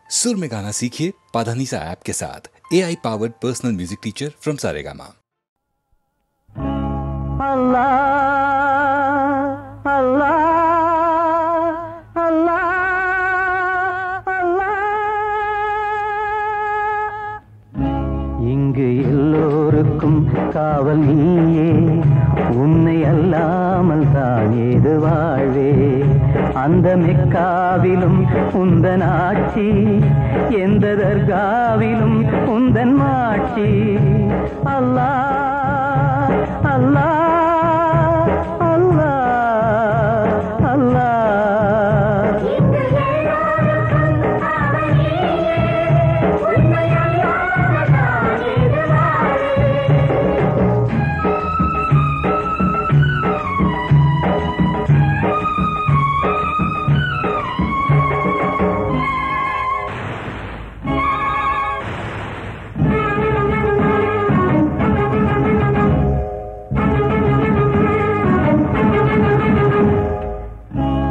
सुर में गाना सीखिए पाधानीसा ऐप के साथ। AI powered personal music teacher from Saregama. Allah Allah Allah Allah இங்கு எல்லோருக்கும் காவல் நீயே, உன்னை அல்லாமல் தான் ஏது வாழ்வே. அந்த மெக்காவிலும் உந்தன் ஆட்சி, எந்த தர்காவிலும் உந்தன் மாட்சி. அல்லாஹ் அல்லாஹ் அல்லாஹ் அல்லாஹ்.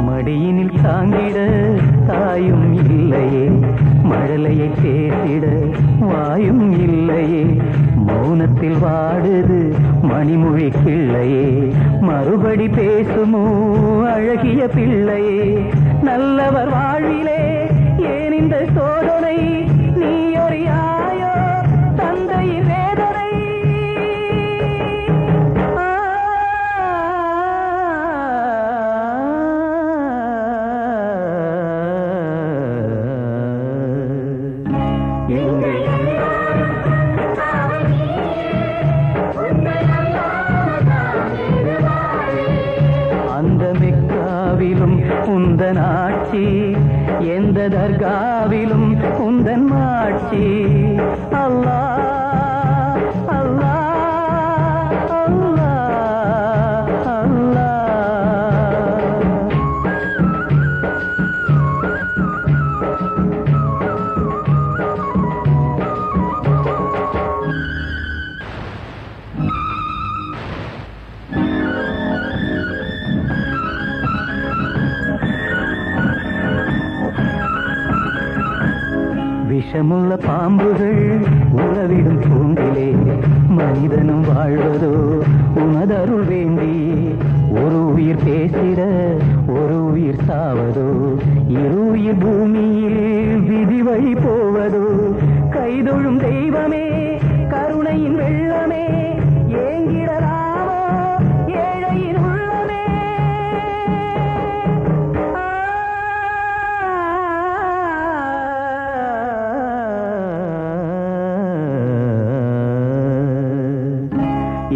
மடியினில் தாங்கிட தாயும் இல்லையே, மழலையை பேசிட வாயும் இல்லையே. மௌனத்தில் வாடுது மணிமொழி கிள்ளையே, மறுபடி பேசுமோ அழகிய பிள்ளையே. நல்லவர் வாழ்விலே ஏன் இந்த சோதனை, நீ அறியாயோ தந்தையின் வேதனை. அந்த மெக்காவிலும் உந்தன் ஆட்சி, எந்த தர்காவிலும் உந்தன் மாட்சி. அல்லாஹ் அல்லாஹ் அல்லாஹ் அல்லாஹ். விஷமுள்ள பாம்புகள் உறவிடும் பூங்கிலே, மனிதனும் வாழ்வதோ உனதருள் வேண்டி. ஒரு உயிர் பேசிட ஒரு உயிர் சாவதோ, இரு உயிர் பூமியில் விதி வழி போவதோ. கைதொழும் தெய்வமே கருணையின் வெள்ளமே, ஏங்கிடலாமோ ஏழையின் உள்ளமே.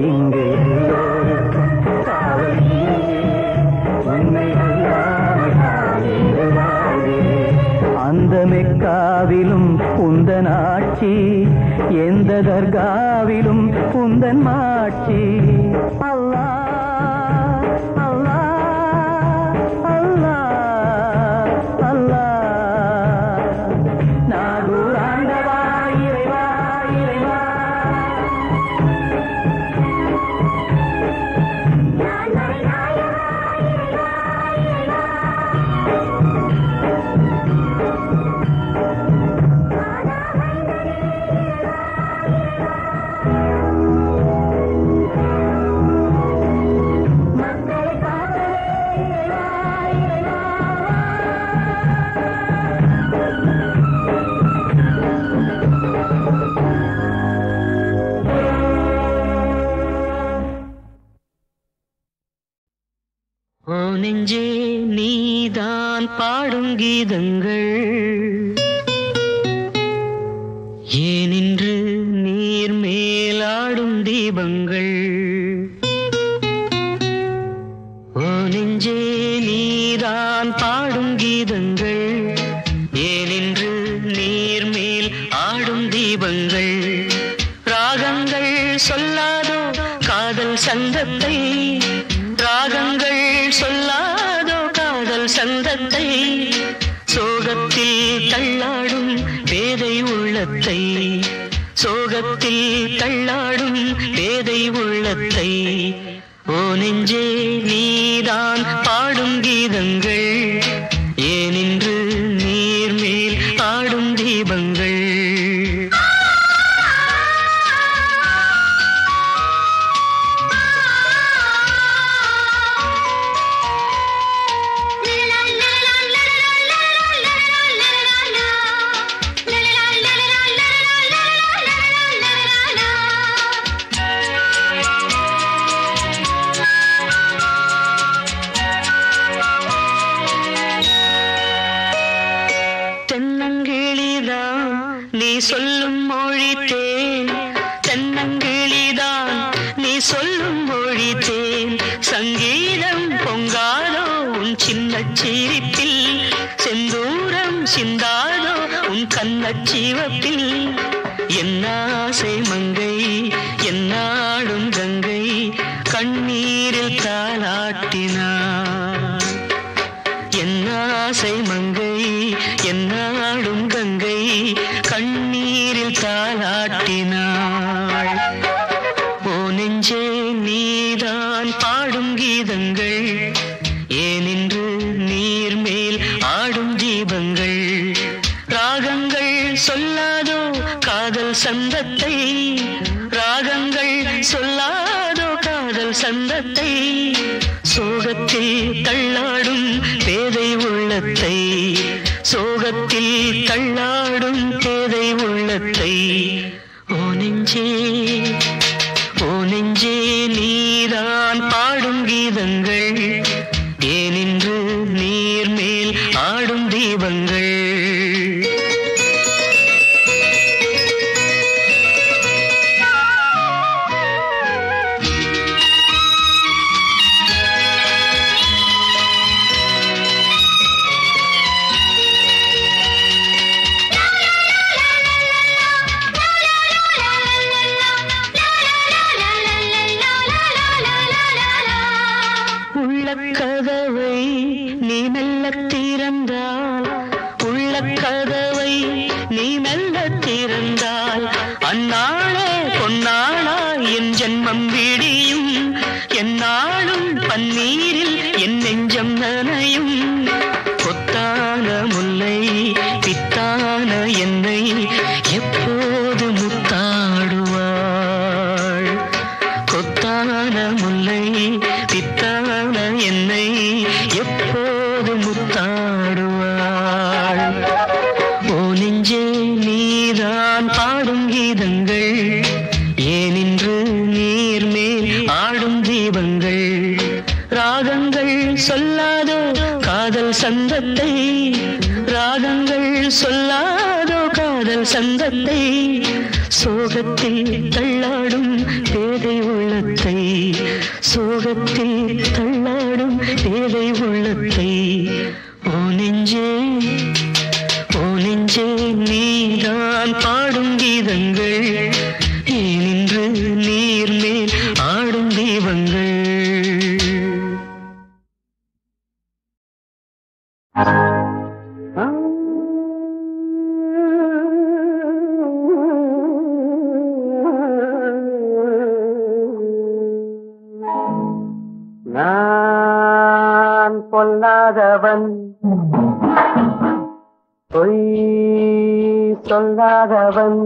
இங்கு எல்லோருக்கும் காவல் நீயே, உன்னை அல்லாமல் நான் ஏது வாழ்வே. அந்த மெக்காவிலும் உந்தன் ஆட்சி, எந்த தர்காவிலும் உந்தன் மாட்சி. அல்லாஹ் அல்லாஹ் அல்லாஹ் அல்லாஹ். நாகூர் ஆண்டவா இறைவா இறைவா. ஓ நெஞ்சே நீதான் பாடும் கீதங்கள், ஏனின்று நீர் மேலாடும் தீபங்கள். ஓ நெஞ்சே நீதான் பாடும் கீதங்கள், ஏனின்று நீர் மேல் ஆடும் தீபங்கள். ராகங்கள் சொல்லாதோ காதல் சந்தத்தை, ராகங்கள் சொல்லாதோ காதல் சந்தத்தை. சோகத்தில் தள்ளாடும் பேதை உள்ளத்தை, சோகத்தில் தள்ளாடும் பேதை உள்ளத்தை. ஓ நெஞ்சே நீதான் பாடும் கீதங்கள், ஏனின்று நீர் மேல் ஆடும் ஆடும் தீபங்கள். நீ சொல்லும் மொழி தேன், தென்னங்கிளிதான் நீ சொல்லும் மொழி தேன். சங்கீதம் பொங்காதோ உன் சின்ன சிரிப்பில், செந்தூரம் சிந்தாதோ உன் கண்ணச்சிவப்பில். என்னாசை மங்கை என்னாடும் கங்கை கண்ணீரில் தாலாட்டினார். என்னாசை மங்கை என்னாடும் கங்கை கண்ணீரில் தாலாட்டினாள். ஓ நெஞ்சே நீதான் பாடும் கீதங்கள், ஏனின்று நீர் மேல் ஆடும் தீபங்கள். ராகங்கள் சொல்லாதோ காதல் சந்தத்தை, ராகங்கள் சொல்லாதோ காதல் சந்தத்தை. சோகத்தில் தள்ளாடும் பேதை உள்ளத்தை, சோகத்தில் தள்ளாடும் பேதை உள்ளத்தை. ஓ நெஞ்சே ஓ நெஞ்சே நீதான் பாடும் கீதங்கள், ஏனின்று நீர் மேல் ஆடும் தீபங்கள். உள்ளக்கதவை நீ மெல்ல திறந்தால், உள்ளக்கதவை நீ மெல்ல திறந்தால், அந்நாளே பொன்னாளா என் ஜென்மம் விடியும். எந்நாளும் பன்னீரில் என் நெஞ்சம் நனையும். கொத்தான முல்லை பித்தான என்னை எப்போது முத்தாடுவாள். கொத்தான முல்லை பித்தான என்னை எப்போது முத்தாடுவாள். ஓ நெஞ்சே நீதான் பாடும் கீதங்கள், ஏனின்று நீர் மேல் ஆடும் தீபங்கள். ராகங்கள் சொல்லாதோ காதல் சந்தத்தை, ராகங்கள் சொல்லாதோ காதல் சந்தத்தை. சோகத்தில் தள்ளாடும் பேதை உள்ளத்தை, சோகத்தில் தள்ளாடும் பேதை உள்ளத்தை. ஓ நெஞ்சே ஓ நெஞ்சே நீதான் பாடும் கீதங்கள், ஏனின்று நீர் மேல் ஆடும் தீபங்கள். நான் பொல்லாதவன், பொய் சொல்லாதவன்.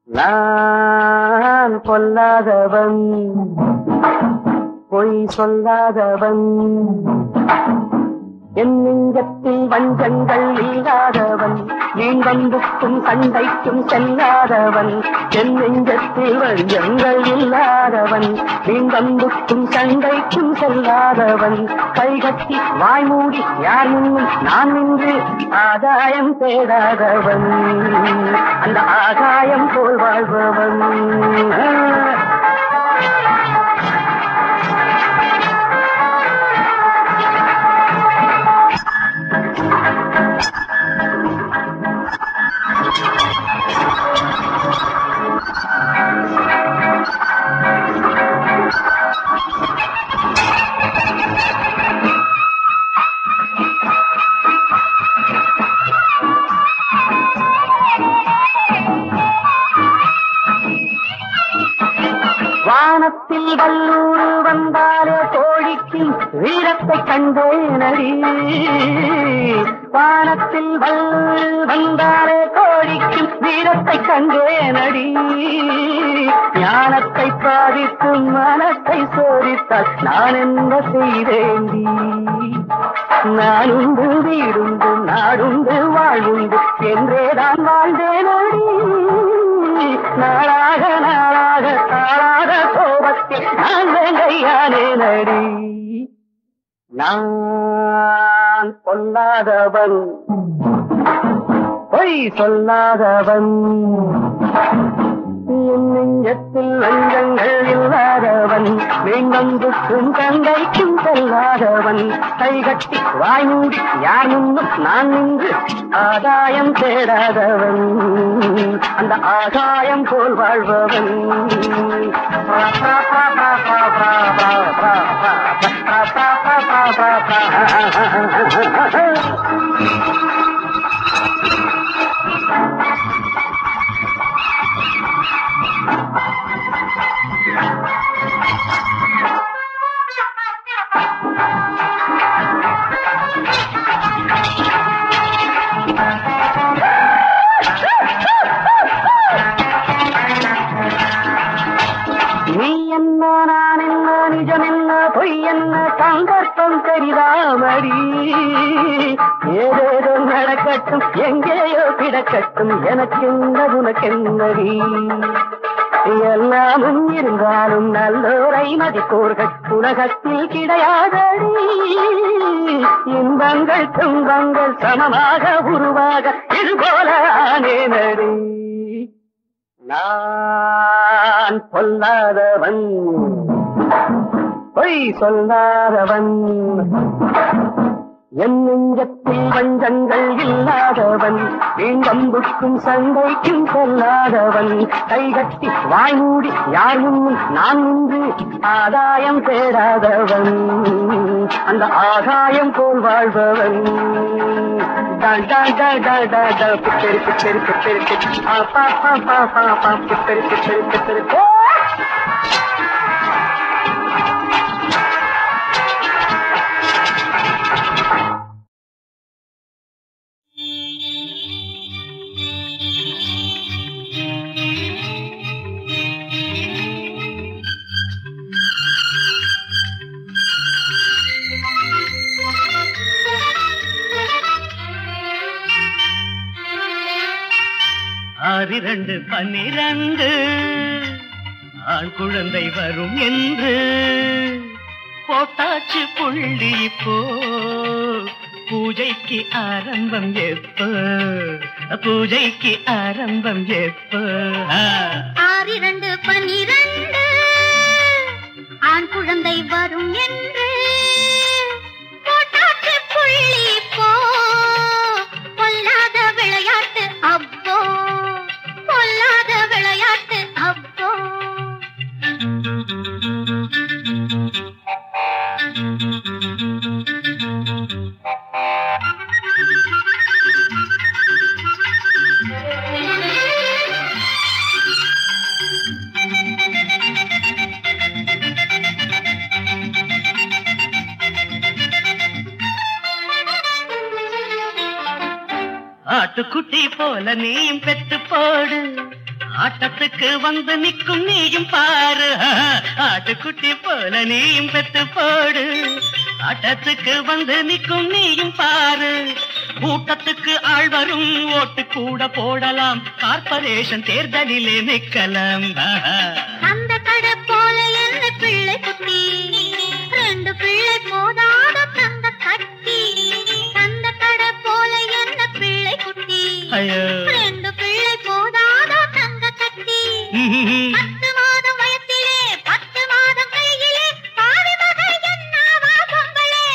நான் பொல்லாதவன், பொய் சொல்லாதவன். என் நெஞ்சத்தில் வஞ்சங்கள் இல்லாதவன், நீண்டம்புக்கும் சண்டைக்கும் செல்லாதவன். என் நெஞ்சத்தில் வஞ்சங்கள் இல்லாதவன், நீண்டம்புக்கும் சண்டைக்கும் செல்லாதவன். கைகட்டி வாய்மூடி யார் முன்னும் நான் நின்று ஆதாயம் தேடாதவன், அந்த ஆகாயம் போல் வாழ்பவன். வானத்தில் வல்லூர் வந்தாலே தோழிக்கு வீரத்தை கண்டேனடி. வானத்தில் வந்தாரே கோழிக்கும் வீரத்தை கண்டேனடி. ஞானத்தை பாதிக்கும் மனத்தை சோதித்தால் நான் என்ன செய்தேண்டி? நானுண்டு வீடுண்டு நாடுண்டு வாழ்வுண்டு என்றேதான் வாழ்ந்தேனடி. நாளாக நாளாக தாளாக கோபத்தில் நான் வேங்கையானே நடி. நான் பொல்லாதவன், பொய் சொல்லாதவன், என் நெஞ்சத்தில் லஞ்சங்கள் இல்லாதவன், வேங்கம்புக்கும் தந்தைக்கும் செல்லாதவன், கைகட்டி வாய் மூடி யார் முன்னும் நான் நின்று ஆதாயம் தேடாதவன், அந்த ஆகாயம் போல் வாழ்பவன். நீ என்ன நான் என்ன நிஜம் என்ன பொய் என்ன சந்தர்ப்பம் தெரியாமடி. ஏதேதோ நடக்கட்டும் எங்கேயோ கிடக்கட்டும் எனக்கென்ன உனக்கென்னடி. எல்லாமும் இருந்தாலும் நல்லோரை மதிப்போர்கள் உலகத்தில் கிடையாதடி. இன்பங்கள் துன்பங்கள் சமமாக உருவாக இதுபோல ஆனேனடி. நான் பொல்லாதவன், பொய் சொல்லாதவன், என் நெஞ்சத்தில் வஞ்சங்கள் இல்லாதவன், வீண்டம்புக்கும் சண்டைக்கும் செல்லாதவன், கைகட்டி வாய் மூடி யார் முன்னும் நான் நின்று ஆதாயம் தேடாதவன், அந்த ஆகாயம் போல் வாழ்பவன். பித்தரி பித்தரி பித்தரி பித்தரி பித்தரி பித்தரி. ஆறிரண்டு 12 ஆண் குழந்தை வரும் என்று போட்டாச்சு புள்ளி. இப்போ பூஜைக்கு ஆரம்பம் எப்போ, பூஜைக்கு ஆரம்பம் எப்போ? 6 12 ஆண் குழந்தை வரும் என்று போட்டாச்சு புள்ளி. இப்போ பொல்லாத விளையாட்டு அப்போ, பொல்லாத விளையாட்டு அப்போ. ஆட்டுக்குட்டி போல நீயும் பெத்து போடு, ஆட்டத்துக்கு வந்து நிற்கும் நீயும் பாரு. ஆட்டுக்குட்டி போல நீயும் பெத்து போடு, ஆட்டத்துக்கு வந்து நிற்கும் நீயும் பாரு. கூட்டத்துக்கு ஆள் வரும், ஓட்டு கூட போடலாம், கார்பரேஷன் தேர்தலிலே நிற்கலாம். அந்த கடை போல என்ன பிள்ளை குட்டி, 2 பிள்ளை போதாத தங்க கட்டி. அந்த கடை போல என்ன பிள்ளை குட்டி, 2 பிள்ளை போதாத தங்க கட்டி. 10 மாதம் வயத்திலே 10 மாதம் கையிலே பாவி மகள் என்னவா பொம்பளே,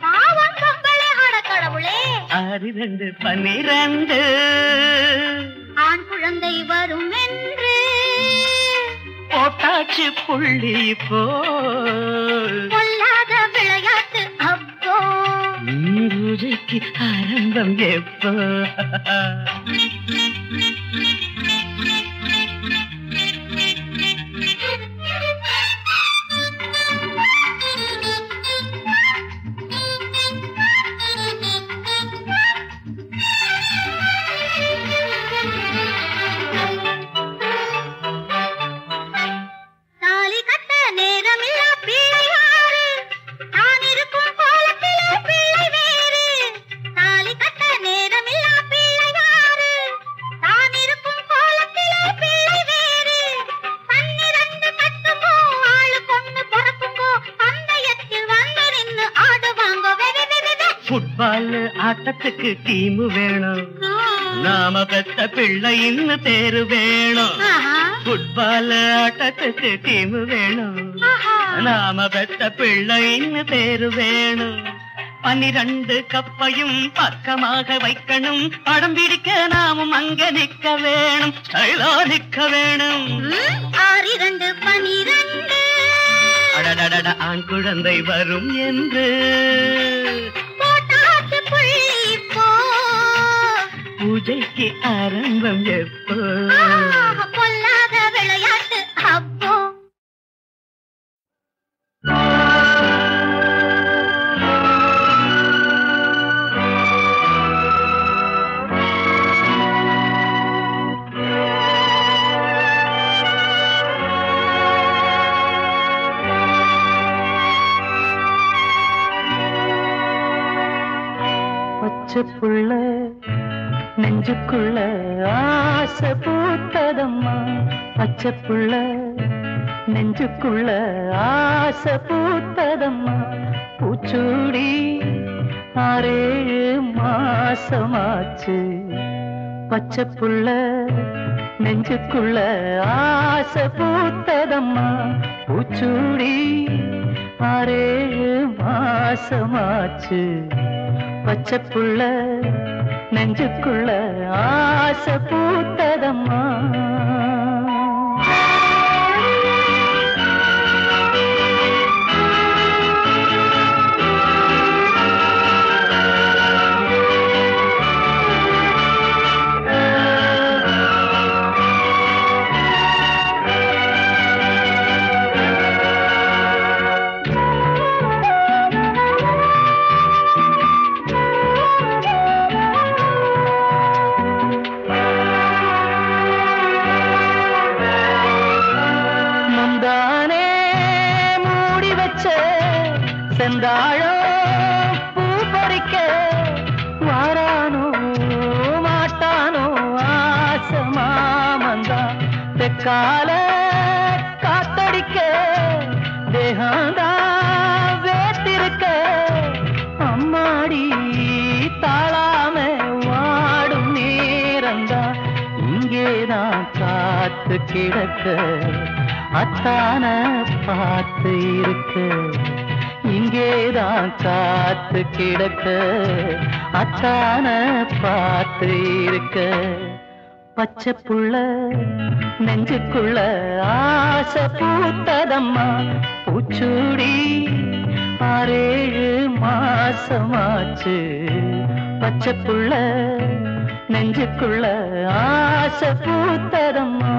பாவம் பொம்பளே அட கடவுளே. 6 12 ஆண் குழந்தை வரும் என்று போட்டாச்சு புள்ளி. இப்போ பொல்லாத விளையாட்டு அப்போ, பூஜைக்கு ஆரம்பம் எப்போ? ஆட்டத்துக்கு டீமு வேணும், நாம பெத்த பிள்ளைன்னு பேரு வேணும். ஃபுட்பால் ஆட்டத்துக்கு டீமு வேணும், நாம பெத்த பிள்ளைன்னு பேரு வேணும். 12 கப்பையும் பக்கமாக வைக்கணும், படம் பிடிக்க நாமும் அங்க நிக்க வேணும், ஸ்டைலா நிக்க வேணும். 6 2 12 அடடட ஆண் குழந்தை வரும் என்று போட்டாட்டு புள்ளி போ, பூஜைக்கு ஆரம்பம் எப்போ? பொல்லாத விளையாட்டு அப்போ. பச்சைப்புள்ள நெஞ்சுக்குள்ள ஆசை பூத்ததம்மா, பச்சைப்புள்ள நெஞ்சுக்குள்ள ஆசை பூத்ததம்மா. பூச்சூடி 6-7 மாசமாச்சு, பச்சைப்புள்ள நெஞ்சுக்குள்ள ஆசை பூத்ததம்மா. பூச்சூடி 6-7 மாசமாச்சு, பச்சைப்புள்ள நெஞ்சுக்குள்ள ஆசை பூத்ததம்மா. செந்தாழம் பூ பறிக்க வாரானோ மாட்டானோ ஆசை மாமந்தா, தெக்கால காத்தடிக்க தேகந்தா வேத்திருக்க, அம்மாடி தாழாம வாடும் நேரந்தா, இங்கேதான் காத்து கிடக்க அத்தான பார்த்து இருக்க, இங்கேதான் காத்து கிடக்க அத்தான பார்த்து இருக்க. பச்சைப்புள்ள நெஞ்சுக்குள்ள ஆசை பூத்ததம்மா, பூச்சூடி 6-7 மாசமாச்சு, பச்சைப்புள்ள நெஞ்சுக்குள்ள ஆசை பூத்ததம்மா.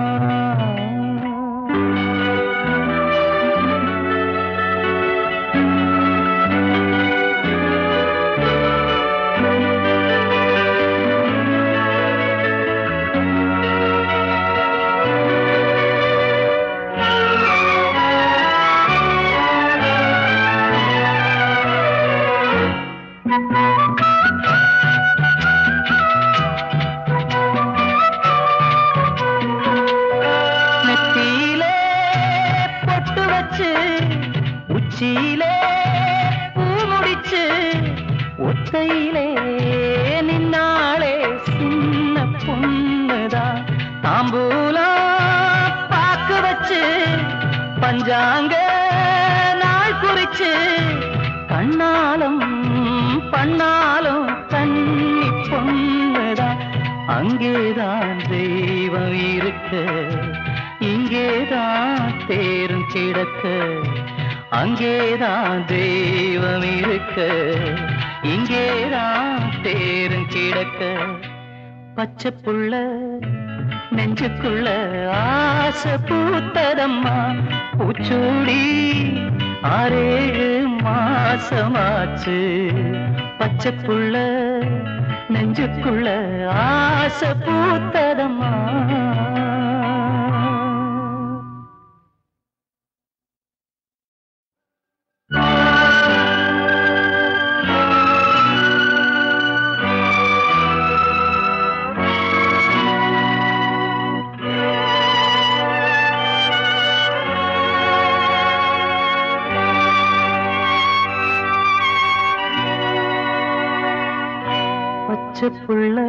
நெத்தியிலே பொட்டு வச்சு உச்சியிலே பூ முடிச்சு, ஒத்தையிலே நின்னாளே சின்ன பொண்ணுதான், தாம்பூலம் பாக்கு வச்சு பஞ்சாங்க நாள் குறிச்சு, கண்ணாலும் பண்ணாலும் கண்ணி பொண்ணுதான், அங்கேதான் தெய்வம் இருக்க இங்கேதான் தேரும் கிடக்க, அங்கேதான் தெய்வம் இருக்க இங்கேதான் தேரும் கிடக்க. பச்சைப்புள்ள நெஞ்சுக்குள்ள ஆசை பூத்ததம்மா, பூச்சூடி 6-7 மாசமாச்சு, பச்சைப்புள்ள நெஞ்சுக்குள்ள ஆசை பூத்ததம்மா. பச்சைப்புள்ள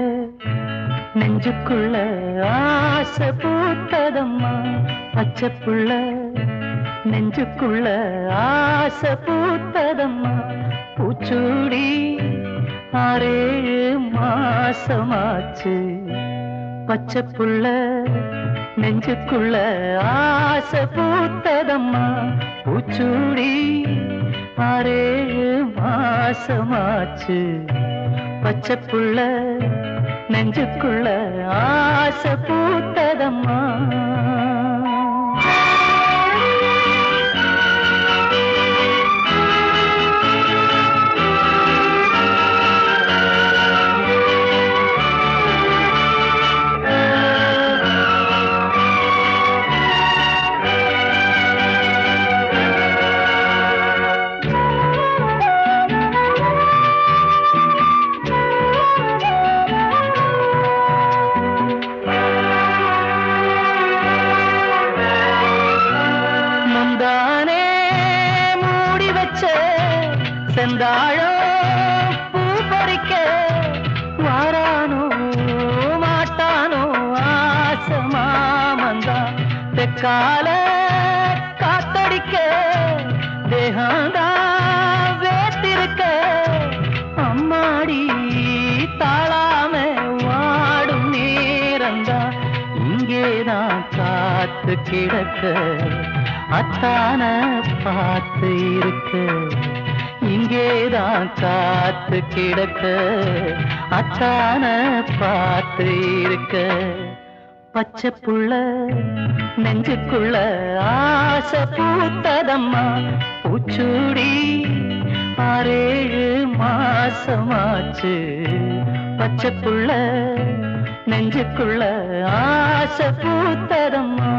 நெஞ்சுக்குள்ள ஆசை பூத்ததம்மா. பச்சைப்புள்ள நெஞ்சுக்குள்ள ஆசை பூத்ததம்மா. பூச்சூடி 6-7 மாசமாச்சு. பச்சைப்புள்ள நெஞ்சுக்குள்ள ஆசை பூத்ததம்மா. பூச்சூடி 6-7 மாசமாச்சு. பச்சைப்புள்ள நெஞ்சுக்குள்ள ஆசை பூத்ததம்மா. செந்தாழோ பூ பறிக்க வாரானோ மாட்டானோ ஆசை மாமந்தா. தெக்கால காத்தடிக்க தேகந்தா வேத்திருக்க. அம்மாடி தாழாம வாடும் நேரந்தா. இங்கேதான் காத்து கிடக்க அத்தான பார்த்து இருக்க. இங்கேதான் காத்து கிடக்க அத்தான பார்த்து இருக்க. பச்சைப்புள்ள நெஞ்சுக்குள்ள ஆசை பூத்ததம்மா. பூச்சூடி 6-7 மாசமாச்சு. பச்சைப்புள்ள நெஞ்சுக்குள்ள ஆசை பூத்ததம்மா.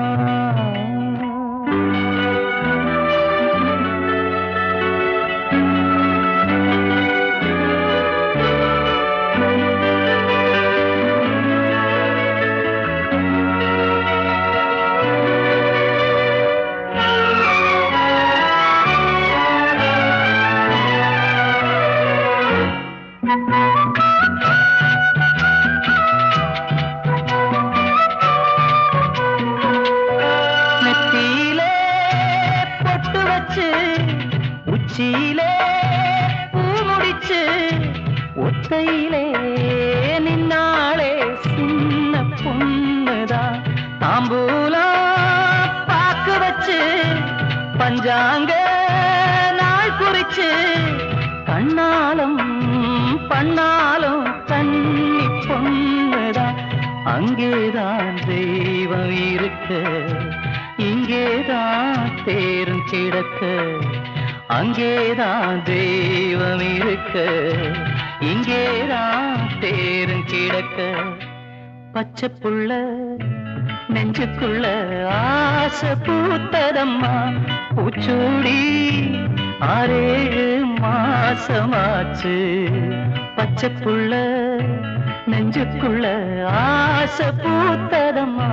நெத்தியிலே பொட்டு வச்சு உச்சியிலே பூ முடிச்சு ஒத்தையிலே நின்னாளே சின்ன பொண்ணுதான். தாம்பூலம் பாக்கு வச்சு பஞ்சாங்க நாள் குறிச்சு கண்ணாலும் பண்ணாலும் கண்ணி பொண்ணுதான். அங்கேதான் தெய்வம் இருக்க இங்கேதான் தேரும் கிடக்க. அங்கேதான் தெய்வம் இருக்க இங்கேதான் தேரும் கிடக்க. பச்சைப்புள்ள நெஞ்சுக்குள்ள ஆசை பூத்ததம்மா. பூச்சூடி 6-7 மாசமாச்சு. பச்சைப்புள்ள நெஞ்சுக்குள்ள ஆசை பூத்ததம்மா.